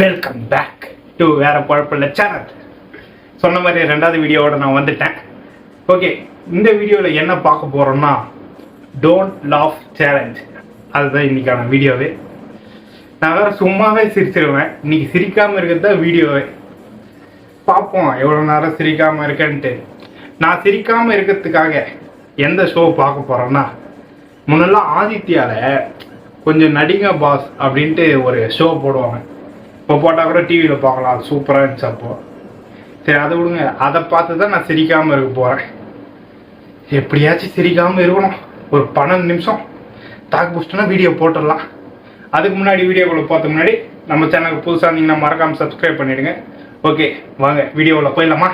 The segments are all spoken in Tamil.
வெல்கம் பேக் டு வேற குழப்பமில்ல சேனல். சொன்ன மாதிரி ரெண்டாவது வீடியோவோட நான் வந்துட்டேன். ஓகே, இந்த வீடியோவில் என்ன பார்க்க போகிறோம்னா டோன்ட் லாஃப் சேலஞ்ச். அதுதான் இன்னைக்கான வீடியோவே. நான் வேறு சும்மாவே சிரிச்சிருவேன். இன்னைக்கு சிரிக்காமல் இருக்கிறது தான் வீடியோவே. பார்ப்போம் எவ்வளோ நேரம் சிரிக்காமல் இருக்கேன்ட்டு. நான் சிரிக்காமல் இருக்கிறதுக்காக எந்த ஷோ பார்க்க போகிறேன்னா, முன்னெல்லாம் ஆதித்யாவில் கொஞ்சம் நடிங்க பாஸ் அப்படின்ட்டு ஒரு ஷோ போடுவாங்க. இப்போ போட்டால் கூட டிவியில் பார்க்கலாம், சூப்பராக இருந்துச்சு அப்போ. சரி அதை விடுங்க, அதை பார்த்து தான் நான் சிரிக்காமல் இருக்க போகிறேன். எப்படியாச்சும் சிரிக்காமல் இருக்கணும். ஒரு 12 நிமிஷம் தாக்கு பிடிச்சிட்டோன்னா வீடியோ போட்டுடலாம். அதுக்கு முன்னாடி வீடியோக்குள்ளே பார்த்த முன்னாடி நம்ம சேனலுக்கு புதுசாக இருந்தீங்கன்னா மறக்காமல் சப்ஸ்கிரைப் பண்ணிவிடுங்க. ஓகே வாங்க வீடியோவில் போயிடலாமா?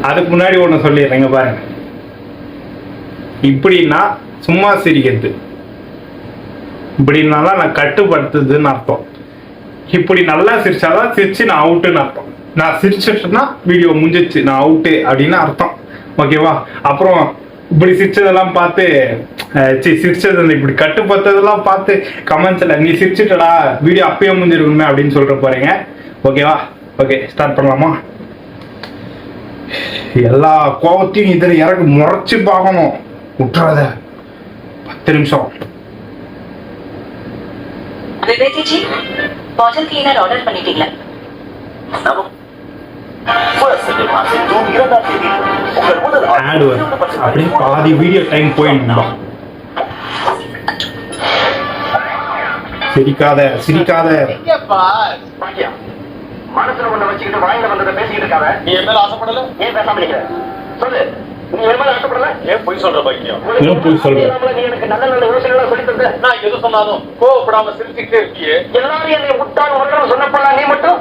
அதுக்கு முன்னாடி ஒன்று சொல்லிடுறேங்க பாருங்க. இப்படின்னா சும்மா சிரிக்கிறது, இப்படின்னாலாம் நான் கட்டுப்படுத்துதுன்னு அர்த்தம். இப்படி நல்லா சிரிச்சாதான் சிரிச்சு நான் அவுட்டுன்னு அர்த்தம். நான் சிரிச்சிட்டேன்னா வீடியோ முடிஞ்சிச்சு, நான் அவுட்டு அப்படின்னு அர்த்தம். ஓகேவா? அப்புறம் இப்படி சிரிச்சதெல்லாம் பார்த்து சிரிச்சது இப்படி கட்டுப்படுத்ததெல்லாம் பார்த்து கமெண்ட்ஸ்ல நீ சிரிச்சிட்டடா வீடியோ அப்பயே முடிஞ்சிருக்குமே அப்படின்னு சொல்ற போறீங்க. ஓகேவா? ஓகே ஸ்டார்ட் பண்ணலாமா? எல்லா கோபத்தையும் இதில் இறக்கி முறைச்சு பார்க்கணும், விட்டுறாத. 10 நிமிஷம். ஆர்டர் பண்ணிட்டீங்களா? அப்படி பாதி வீடியோ டைம் போயிருந்தோம். சிரிக்காத சிரிக்காத. மனசுல ஒண்ணு வச்சுக்கிட்டு வாயில வந்ததை பேசிக்கிட்டு இருக்காங்க. நீ என் மேல ஆசைப்படல, ஏன் பேசாம நிக்கிற? சொல்லு, நீ என் மேல ஆசைப்படல, ஏன் பொய் சொல்ற? பாக்கியம், ஏன் பொய் சொல்ற? நீ எனக்கு நல்ல நல்ல யோசனை எல்லாம் சொல்லி தந்த. நான் எது சொன்னாலும் கோவப்படாம சிரிச்சுக்கிட்டே இருக்கியே. எல்லாரும் என்னை முட்டாள் முரடன் சொன்னப்பெல்லாம் நீ மட்டும்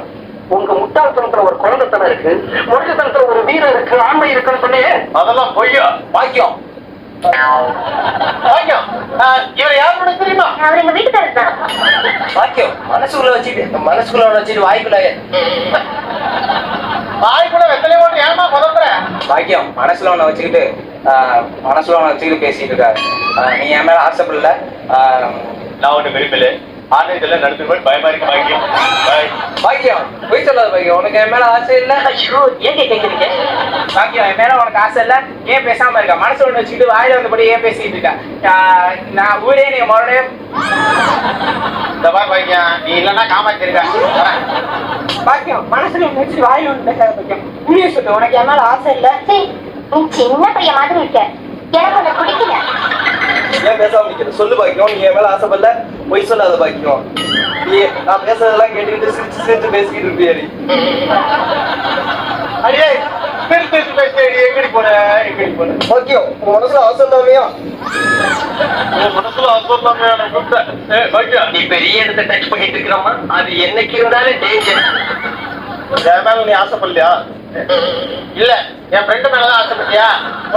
உங்க முட்டாள்தனத்துல ஒரு குழந்தைத்தனம் இருக்கு, முரட்டுத்தனத்துல ஒரு வீரம் இருக்கு, ஆண்மை இருக்குன்னு சொன்னியே. அதெல்லாம் பொய்யா? பாக்கியம் பாக்கியம், இவரை யாரு தெரியுமா? அவர் எங்க வீட்டுக்காரர் தான். பாக்கியம், மனசுக்குள்ள வச்சுட்டு வாய்க்குள்ள வெத்தலைய போட்டு ஏமா பதற? பாக்கியம், மனசுல ஒண்ண வச்சுக்கிட்டு பேசிட்டு இருக்காரு. நீ என் மேல ஆசைப்படல, நான் ஒண்ணு விரும்பல. ஆன்லைன்ல நடத்தும்போது பயமா இருக்கு. பாக்கியம் பாக்கியம், போய் சொல்லாத பாக்கியம். உனக்கு என் மேல ஆசை இல்ல? ஐயோ, ஏன் கேட்கறீங்க? பாக்கியம், என் மேல உனக்கு ஆசை இல்ல, ஏன் பேசாம இருக்க? மனசு ஒண்ணு வச்சுக்கிட்டு வாயில வந்தபடி ஏன் பேசிட்டு இருக்க? நான் ஊரே நீ மறுபடியும் இந்த மாதிரி பாக்கியம், நீ இல்லன்னா காமாத்தி இருக்க. பாக்கியம், மனசுல வச்சு வாயில ஒண்ணு பேசாத பாக்கியம். உண்மையை சொல்லு, உனக்கு என் மேல ஆசை இல்ல? நீ சின்ன பையன் மாதிரி இருக்க, எனக்கு உன்னை பிடிக்கல. ஏன் பேசாம நிக்கிற? சொல்லு பாக்கியம், நீ என் மேல ஆசைப்படல, பொய் சொல்லாத பாக்கியம். நீ நான் பேசுறதெல்லாம் கேட்டுக்கிட்டு சிரிச்சு சிரிச்சு பேசிக்கிட்டு இருப்பியா? அடியே பேசி பேசி எங்கடி போன பாக்கியம்? உன் மனசுல ஆசை இல்லாமையா? மனசுல ஆசை இல்லாமையா? பாக்கியம், நீ பெரிய இடத்தை டச் பண்ணிட்டு இருக்கிறோமா? அது என்னைக்கு இருந்தாலும் டேஞ்சர். என் மேல நீ ஆசைப்படலையா? இல்ல, என் ஃப்ரெண்டு மேலதான் ஆசைப்பட்டியா?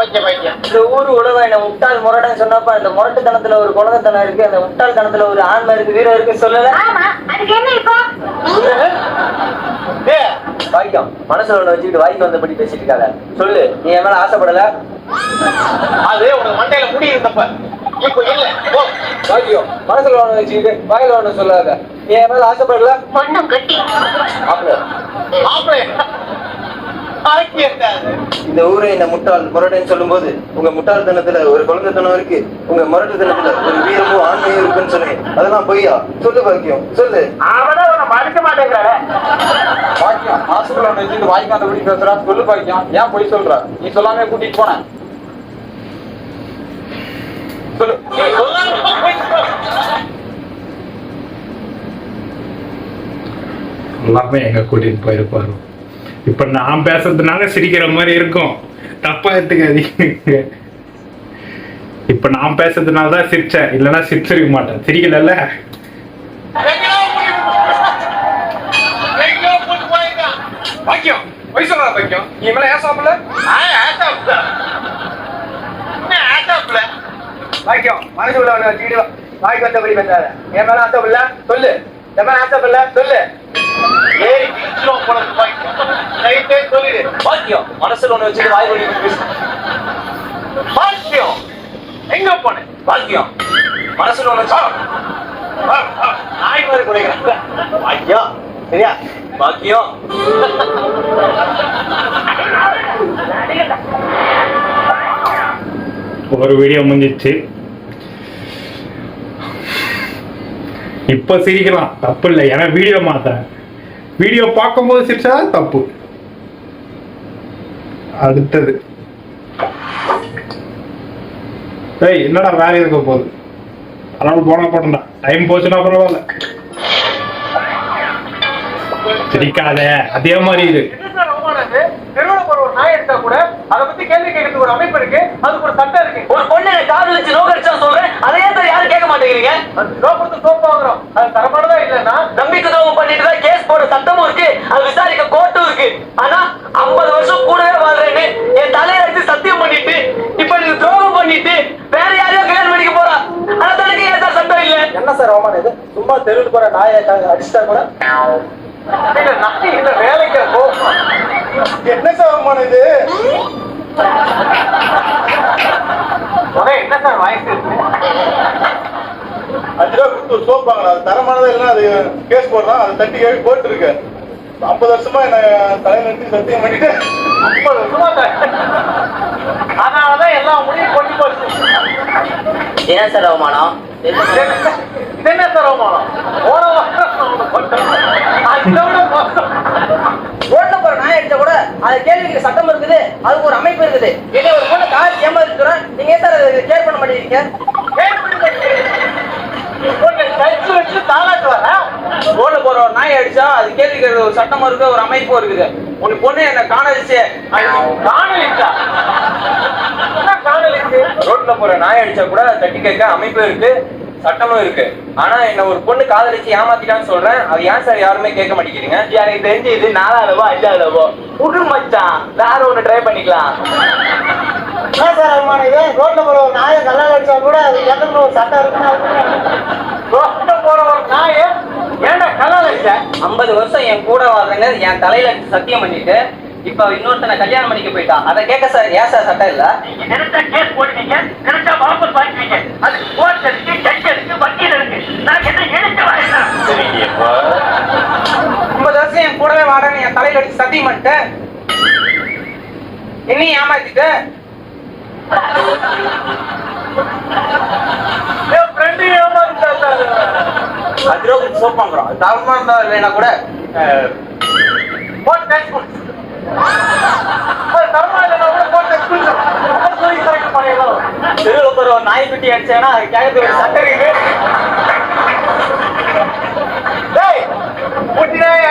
ஓகே பாக்கியம். இந்த ஊரு உலக என்ன முட்டாள் முரடன் சொன்னப்ப அந்த முரட்டுத்தனத்துல ஒரு குழந்தைத்தனம் இருக்கு, அந்த முட்டாள் தனத்துல ஒரு ஆண்மை இருக்கு, வீரம் இருக்கு சொல்லல? அதுக்கு என்ன இப்போ? பாக்கியம், மனசுல ஒண்ணு வச்சுக்கிட்டு வாய்க்கு வந்தபடி பேசிட்டு இருக்காத. சொல்லு, நீ என் மேல ஆசைப்படல? அது உனக்கு மண்டையில முடி இருந்தப்ப, இப்போ இல்ல. பாக்கியம், மனசுல ஒண்ணு வச்சுக்கிட்டு வாயில ஒண்ணு சொல்லாத. நீ என் மேல ஆசைப்படல? மண்ணம் கட்டி இந்த ஊரை என்ன முட்டாள் முரடன் சொல்லும் போது உங்க முட்டாள்தனத்துல ஒரு குழந்தைத்தனம் இருக்கு, உங்க முரட்டுத்தனத்துல ஒரு வீரமும் ஆண்மையும் இருக்குன்னு சொன்னீங்க. அதெல்லாம் பொய்யா? சொல்லு பாக்கியம், சொல்லு. அவதான் உன்னை மதிக்க மாட்டேங்கிறார. பாக்கியம், ஹாஸ்பிட்டல் ஒன்று வச்சுட்டு வாய்க்காந்தபடி பேசுறா. சொல்லு பாக்கியம், ஏன் பொய் சொல்ற? நீ சொல்லாமே கூட்டிட்டு போன. சொல்லு. எல்லாமே எங்க கூட்டிட்டு போயிருப்பாரு. இப்ப நான் பேசுறதுனால சிரிக்கிற மாதிரி இருக்கும், தப்பா எடுத்துக்காதீங்க. இப்ப நான் பேசுறதுனால தான் சிரிச்சேன், இல்லைன்னா சிரிச்சிருக்க மாட்டேன். சிரிக்கல. பாக்கியம், பொய் சொல்றா பாக்கியம். நீ மேல ஏசாமல? பாக்கியம், மனசுல வச்சுக்கிட்டு வாய்க்கு வந்தபடி பேசாத. என் மேல ஆசைப்படல? சொல்லு. என் மேல ஆசைப்படல? சொல்லு. ஏய் கிச்சிலோ போனது ரைட்டே சொல்லிடு பாக்கியம் மனசுல ஒண்ணு வச்சுட்டு வாய் வலி பேசு பாக்கியம் எங்க போனே பாக்கியம் மனசுல ஒண்ணு வச்சு நாய் மாதிரி குறைக்கிறேன் ஐயா சரியா பாக்கியம் ஒரு வீடியோ முடிஞ்சிச்சு. இப்ப சிரிக்கலாம், தப்பு இல்லை. ஏன்னா வீடியோ மாத்தேன். வீடியோ பார்க்கும்போது சிரிச்சா தப்பு. அடுத்தது ஏய் என்னடா வேலை இருக்க போகுது, அதனால போனா போட்டா டைம் போச்சுன்னா பரவாயில்ல. சிரிக்காத, அதே மாதிரி இது நாய் எடுத்தா கூட அதை பத்தி கேள்வி கேட்கறதுக்கு ஒரு அமைப்பு இருக்கு, அதுக்கு ஒரு சட்டம் இருக்கு. ஒரு பொண்ணு காதல் வச்சு நோக்கடிச்சா சொல்றேன், அதையே தான் யாரும் கேட்க மாட்டேங்கிறீங்க. நோக்கத்து சோப்பு வாங்குறோம், அது தரமானதா இல்லைன்னா நம்பிக்கை துரோகம் பண்ணிட்டு தான் கேஸ் போட சட்டமும் இருக்கு, அது விசாரிக்க கோர்ட்டும் இருக்கு. ஆனா 50 வருஷம் கூடவே வாழ்றேன்னு என் தலையை எடுத்து சத்தியம் பண்ணிட்டு இப்ப நீங்க துரோகம் பண்ணிட்டு வேற யாரையும் கல்யாணம் பண்ணிக்க போறா. ஆனா தனக்கு ஏன் சார் சட்டம் இல்ல? என்ன சார் அவமான இது? சும்மா தெருவுக்கு போற நாயை அடிச்சுட்டா கூட வேலைக்கு என்ன சார் இது? என்ன சார் வாய்ப்பு 5 ரூபா கொடுத்து ஒரு சோப் வாங்கலாம், அது தரமானதா இல்லைன்னா அது கேஸ் போடுறான், அது தட்டி கேள்வி போட்டு இருக்கு. 50 வருஷமா என்ன தலையில எடுத்து சத்தியம் பண்ணிட்டு 50 வருஷமா அதனாலதான் எல்லாம் முடிவு கொண்டு போச்சு. என்ன சார் அவமானம்? என்ன சார் அவமானம்? ரோட்ல போற நாய் அடிச்சா கூட அது கேள்விக்கு சட்டம் இருக்குது, அதுக்கு ஒரு அமைப்பு இருக்குது. இதே ஒரு பொண்ணு கால் ஏமாத்துறோம், நீங்க ஏன் சார் அதை கேர் பண்ண மாட்டேங்கிறீங்க? ரோட்ல போற ஒரு நாய் அடிச்சா அது கேள்விக்கு ஒரு சட்டமும் இருக்கு, ஒரு அமைப்பும் இருக்குது. உன் பொண்ணு என்ன காணலிச்சு ரோட்ல போற நாய் அடிச்சா கூட தட்டி கேட்க அமைப்பு இருக்கு, சட்டமும் இருக்கு. ஆனா என்ன ஒரு பொண்ணு காதலிச்சு ஏமாத்திட்டான்னு சொல்றேன், அது ஏன் சார் யாருமே கேட்க மாட்டேங்கிறீங்க? எனக்கு தெரிஞ்சு இது 4ஆவதோ 5ஆவதோ புது மச்சான், வேற ஒண்ணு ட்ரை பண்ணிக்கலாம். ரோட்ல போற ஒரு நாயை கல்யாணம் அடிச்சா கூட அது கேட்கணும் ஒரு சட்டம் இருக்கு. ரோட்ல போற ஒரு நாயை ஏன்டா கல்யாணம் அடிச்ச? 50 வருஷம் என் கூட வாழ்றேன்னு என் தலையில சத்தியம் பண்ணிட்டு இப்ப இன்னொருத்தனை கல்யாணம் பண்ணிக்க போயிட்டா, அதை கேட்க சார் ஏன் சார் சட்டம் இல்ல? நினைச்சா கேஸ் போடுவீங்க, நினைச்சா வாபஸ் வாங்கிக்குவீங்க. அது கோர்ட் இருக்கு, ஜட்ஜ் இருக்கு, வக்கீல் இருக்கு. நான் என்ன நினைச்ச வாழ்றேன். 50 வருஷம் என் கூடவே வாழறேன்னு என் தலையில அடிச்சு சத்தியம் பண்ணிட்டேன், என்னையும் ஏமாத்திட்டு சோப் வாங்குறோம். தரமா இருந்தா இல்லைன்னா கூட தெருவில் ஒரு நாய்க்குட்டி அடிச்சேன்னா அது கேட்கறது ஒரு சட்டம் இருக்கு.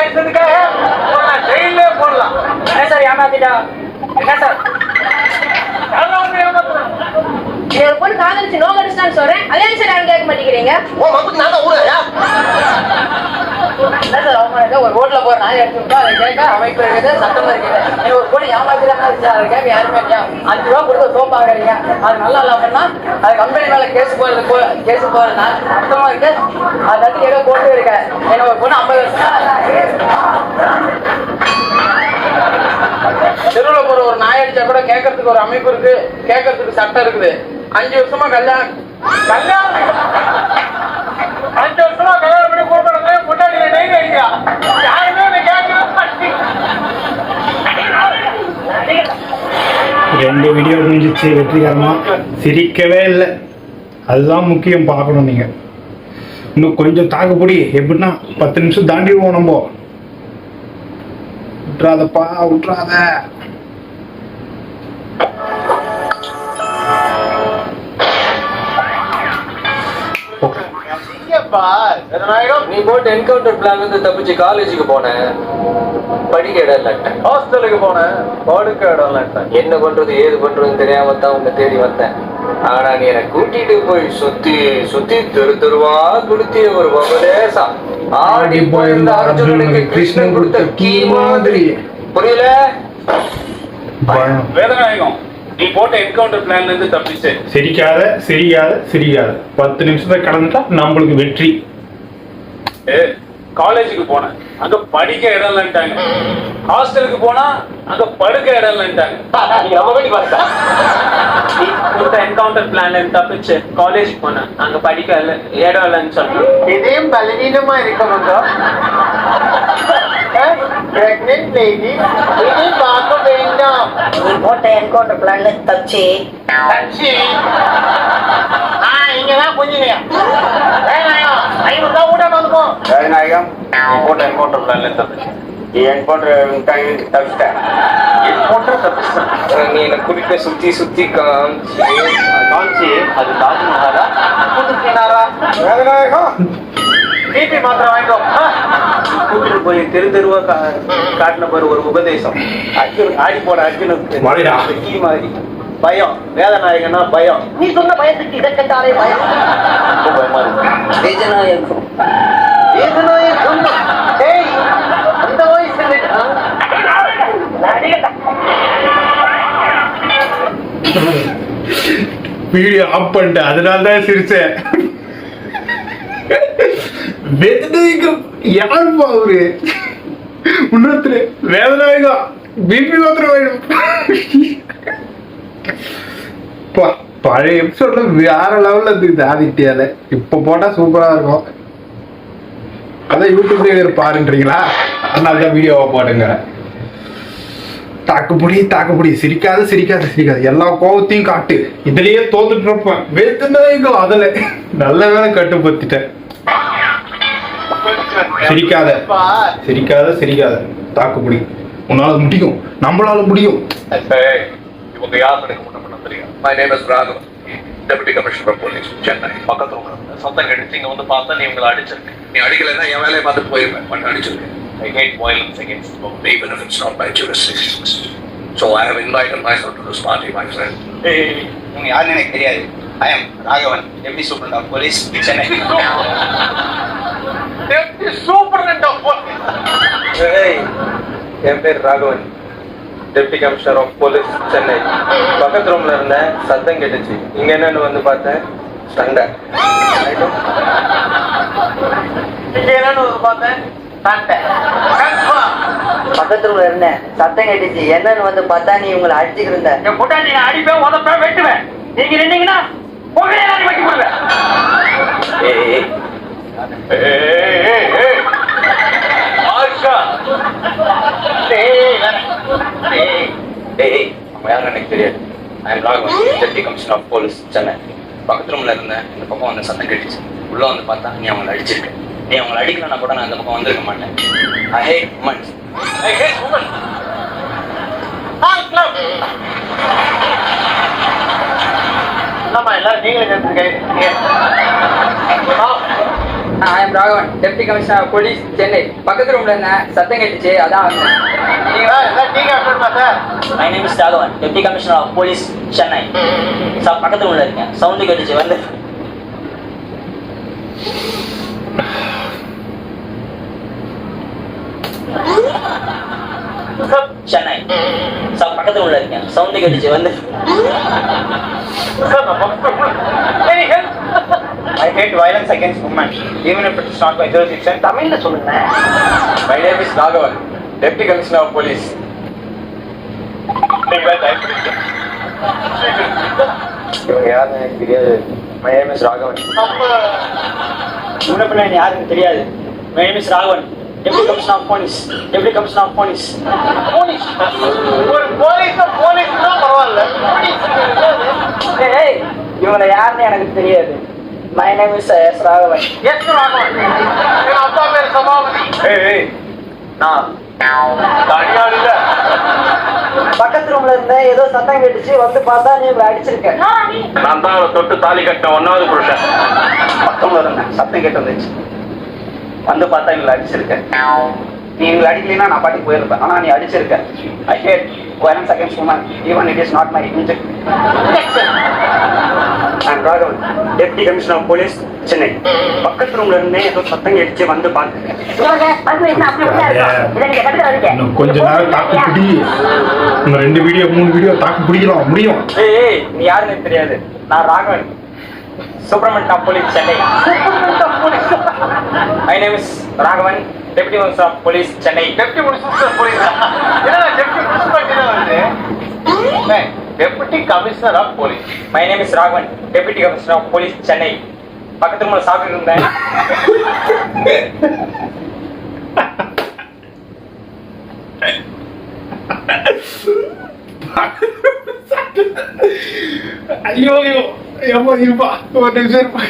அடிச்சதுக்காக ஜெயிலே போடலாம். என்ன சார் ஏமாத்திட்டா? என்ன சார் பொண்ணு காதலிச்சு நோக்கடிச்சான்னு சொல்றேன், அதே சார் யாரும் கேட்க மாட்டேங்கிறீங்க? ஒரு ரோட்ல போற நாய் எடுத்துட்டா அதை கேட்க அமைப்பு இருக்குது, சட்டம் இருக்குது. ஒரு பொண்ணு ஏமாத்திட்டாங்க அதை கேட்க யாருமே 5 ரூபா கொடுத்து சோப் வாங்குறீங்க, அது நல்லா இல்லாமன்னா அது கம்பெனி மேல கேஸ் போறது அர்த்தமா இருக்கு. அதை தட்டி ஏதோ போட்டு இருக்க. என்ன ஒரு பொண்ணு 50 வருஷம் தெருவில் போற ஒரு நாய் அடிச்சா கூட கேட்கறதுக்கு ஒரு அமைப்பு இருக்கு, கேட்கறதுக்கு சட்டம் இருக்குது. 5 வருஷமா கல்யாணம் 5 வருஷமா கல்யாணம் பண்ணி கூப்பிடுறது முன்னாடி டெய்லி அடிக்கிறா, யாருமே கேட்கல. 2 வீடியோ முடிஞ்சிச்சு வெற்றிகரமா. சிரிக்கவே இல்லை, அதுதான் முக்கியம். பார்க்கணும் நீங்க. இன்னும் கொஞ்சம் தாக்குப்படி, எப்படின்னா 10 நிமிஷம் தாண்டிடுவோம் நம்ம. விட்டுறாதப்பா, விட்டுறாத. நீ போட்டு என்கவுண்டர் பிளான் வந்து தப்பிச்சு காலேஜுக்கு போனேன், படிக்க இடம் இல்லட்டேன். ஹாஸ்டலுக்கு போனேன், படுக்க இடம் இல்லட்டேன். என்ன பண்றது ஏது பண்றதுன்னு தெரியாம தான் உன்னை தேடி வந்தேன். ஆனா நீ என்னை கூட்டிட்டு போய் சுத்தி சுத்தி தெருவா கொடுத்திய ஒரு வபதேசா. ஆடி போயிருந்த அர்ஜுனனுக்கு கிருஷ்ணன் கொடுத்த கீ மாதிரி. புரியல? வேதநாயகம், நீ போட்ட என்கவுண்டர் பிளான்ல இருந்து தப்பிச்சு. சிரிக்காத 10 நிமிஷத்தை கடந்துட்டா நம்மளுக்கு வெற்றி. காலேஜுக்கு போனேன் அங்க படிக்க இடம் இல்லைன்ட்டாங்க. ஹாஸ்டலுக்கு போனா அங்க படுக்க இடம் இல்லைன்ட்டாங்க. நீங்க ரொம்ப வேண்டி பாருங்க. நீ கொடுத்த என்கவுண்டர் பிளான்ல தப்பிச்சு காலேஜ் போனேன் அங்க படிக்க இடம் இல்லைன்னு சொன்னேன். இதையும் பலவீனமா இருக்கணுங்க. பிரெக்னென்ட் லேடி இதை பார்க்க வேண்டாம். நீ போட்ட என்கவுண்டர் பிளான்ல தப்பிச்சு இங்கதான் கொஞ்சம் ஐநூறு கூட வந்துப்போம். நாயகம் போட்ட என்கவுண்டர் பிளான்ல தப்பிச்சு தப்பிச்சிட்டேன். நீ என்ன குறிப்பை சுத்தி சுத்தி காமிச்சு அது தாஜ்மஹாலா புதுக்கினாரா? பிபி மாத்திரம் வாங்கிக்கோ. கூட்டிட்டு போய் தெரு தெருவா காட்டின பாரு ஒரு உபதேசம். அர்ஜுன் ஆடி போட அர்ஜுனுக்கு வாடிடா. கீ மாதிரி பயம். வேதநாயகனா பயம். நீ சொன்ன பயத்துக்கு இதை கேட்டாலே பயம். ரொம்ப பயமா இருக்கு. வேதநாயகம் வேதநாயகம். டேய் அந்த வாய்ஸ் வீடியோ ஆஃப் பண்ணிட்டேன், அதனால தான் சிரிச்சேன். வேதநாயகம் யாருப்பா அவரு? இன்னொருத்தரு வேதநாயகம் பிபி மாத்திரம் வேணும். பழைய எபிசோட்ல வேற லெவல்ல இருந்துக்குது ஆதித்யால. இப்ப போட்டா சூப்பரா இருக்கும். அதான் யூடியூப்ல பாருன்றீங்களா? அதனாலதான் வீடியோவை போடுங்க. தாக்குப்புடி சிரிக்காது எல்லா கோபத்தையும் காட்டு. இதுலயே தோத்துட்டு இருப்பேன். வேதநாயகம் அதுல நல்ல வேலை கட்டுப்படுத்திட்டேன். சிரிக்காத தாக்குப்புடி. உன்னால முடியும், நம்மளால முடியும். இவங்க யாருன்னு எனக்கு முன்ன பண்ண தெரியும். My name is Raghavan, Deputy Commissioner of Police, Chennai. பக்கத்துல உட்கார்ந்து சத்தம் கெடுத்து இங்க வந்து பார்த்தா நீ உங்களை அடிச்சிருக்க. நீ அடிக்கலைன்னா என் வேலையை பார்த்துட்டு போயிருப்பேன். பட் அடிச்சிருக்கேன். I hate violence against women, even if it's not my jurisdiction. So I have invited myself to this party, my friend. நீங்க யாருன்னு எனக்கு தெரியாது. I am Raghavan, Deputy Superintendent of Police, Chennai. Deputy Superintendent of Police. என் பேர் Raghavan, deputy commissioner of police Chennai. பக்கத்து ரூம்ல இருந்தேன், சத்தம் கேட்டுச்சு. இங்க என்னன்னு வந்து பார்த்தேன், சண்டை. இங்க என்னன்னு பார்த்தேன், சண்டை. பக்கத்து ரூம்ல இருந்தேன், சத்தம் கேட்டுச்சு. என்னன்னு வந்து பார்த்தா நீ உங்களை அடிச்சுக்கிட்டு இருந்த. என் போட்டா நீ அடிப்பேன், உதப்பேன், வெட்டுவேன். நீங்க நின்னீங்கன்னா புகையை நான் வைக்க போடுவேன். ஆஷா நம்ம யாரும் எனக்கு தெரியாது. I am Raghavan, Deputy Commissioner of Police, Chennai. பக்கத்து ரூம்ல இருந்தேன், இந்த பக்கம் வந்து சத்தம் கேட்டுச்சு. உள்ள வந்து பார்த்தா நீ அவங்களை அடிச்சிருக்க. நீ அவங்களை அடிக்கலன்னா கூட நான் அந்த பக்கம் வந்திருக்க மாட்டேன். I hate women. I hate women. என்னம்மா எல்லாரும் நீங்களே கேட்டுருக்கீங்க? I am Raghavan, Deputy Commissioner of Police, Chennai. பக்கத்து ரூம்ல இருந்தேன், சத்தம் கேட்டுச்சு, அதான் வந்தேன். My name is Raghavan, Deputy Commissioner of Police, Chennai. பக்கத்து ரூம்ல இருக்கேன், சவுண்டு கேட்டுச்சு வந்து. சென்னை பக்கத்து ரூம்ல இருக்கேன், சவுண்டு கேட்டுச்சு வந்து. I hate violence against women, even if it's not my jurisdiction. தமிழ்ல சொல்லுங்க. My name is Raghavan, Deputy Commissioner of Police. இவங்க யாருன்னு எனக்கு தெரியாது. My name is Raghavan. முன்ன யாருன்னு தெரியாது. My name is Raghavan, Deputy Commissioner of Police. Deputy Commissioner of Police. Police ஒரு போலீஸ் தான் பரவாயில்ல. ஏய், இவங்க யாருன்னு எனக்கு தெரியாது. My name is Raghavan. S Raghavan. என் அப்பா பேர் சபாபதி. நான் தனியாள் இல்ல. பக்கத்து ரூம்ல இருந்த ஏதோ சத்தம் கேட்டுச்சு, வந்து பார்த்தா நீ உங்களை அடிச்சிருக்க. நான் தான் அவளை தொட்டு தாலி கட்டின 1வது புருஷன். பக்கத்துல இருந்தேன், சத்தம் கேட்டு வந்துச்சு. வந்து பார்த்தா எங்களை அடிச்சிருக்க. நீ எங்களை அடிக்கலைன்னா நான் பாட்டி போயிருப்பேன். ஆனா நீ அடிச்சிருக்க. I hate violence against women, even it is not my injury. I am Raghavan, Deputy Commissioner of Police, Chennai. பக்கத்து ரூம்ல இருந்தே ஏதோ சத்தம் கேட்டுச்சு, வந்து பார்த்தேன். இன்னும் கொஞ்ச நேரம் தாக்கு பிடி. இன்னும் 2 வீடியோ 3 வீடியோ தாக்கு பிடிக்கலாம் முடியும். ஏய், நீ யாருன்னு தெரியாது. நான் Raghavan, Superman of Police, Chennai. My name is Raghavan, Deputy Commissioner of Police, Chennai. Deputy municipal police என்னடா டெப்டி முனிசிபாலிட்டி வந்து deputy commissioner of police My name is Raghavan, Deputy Commissioner of Police, Chennai. பக்கத்து ரூம்ல சாப்பிட்டு இருந்தேன். ஐயோ ஏமா இருப்பா ஒரு நிமிஷம் இருப்பா.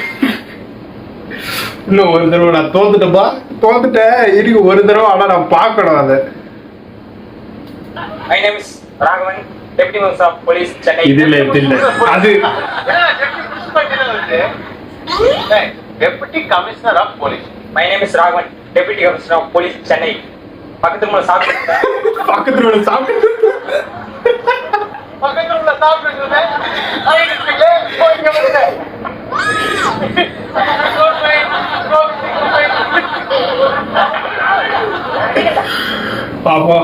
இன்னும் ஒரு தடவை நான் தோத்துட்டேன் இருக்கு ஒரு தடவை. ஆனா நான் பார்க்கணும் அதை. My name is Raghavan, Deputy Commissioner of Police, Chennai. இது இல்ல அது என்னடா டெப்டி முனிசிபாலிட்டி வந்து deputy commissioner of police My name is Raghavan, Deputy Commissioner of Police, Chennai. பக்கத்து ரூம்ல சாப்பிட்டு இருந்தேன். பக்கத்துல உள்ள சாப்பிட்டு பக்கத்துல உள்ள சாப்பிட்டு ஐடிக்கு போய் வந்து பாப்பா.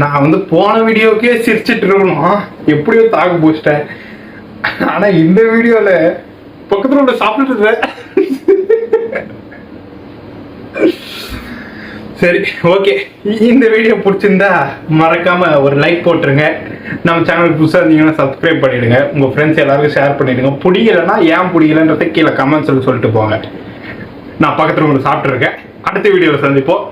நான் வந்து போன வீடியோக்கே சிரிச்சிட்டு இருக்கணும், எப்படியோ தாக்கு போச்சிட்டேன். ஆனா இந்த வீடியோல பக்கத்துல உள்ள சாப்பிட்டு சரி ஓகே. இந்த வீடியோ பிடிச்சிருந்தா மறக்காம ஒரு லைக் போட்டுருங்க. நம்ம சேனலுக்கு புதுசாக இருந்தீங்கன்னா சப்ஸ்கிரைப் பண்ணிடுங்க. உங்க ஃப்ரெண்ட்ஸ் எல்லாருக்கும் ஷேர் பண்ணிடுங்க. பிடிக்கலன்னா ஏன் பிடிக்கலன்றதை கீழே கமெண்ட்ஸ் சொல்லிட்டு போங்க. நான் பக்கத்துல உங்களுக்கு சாப்பிட்டு இருக்கேன். அடுத்த வீடியோவில் சந்திப்போம்.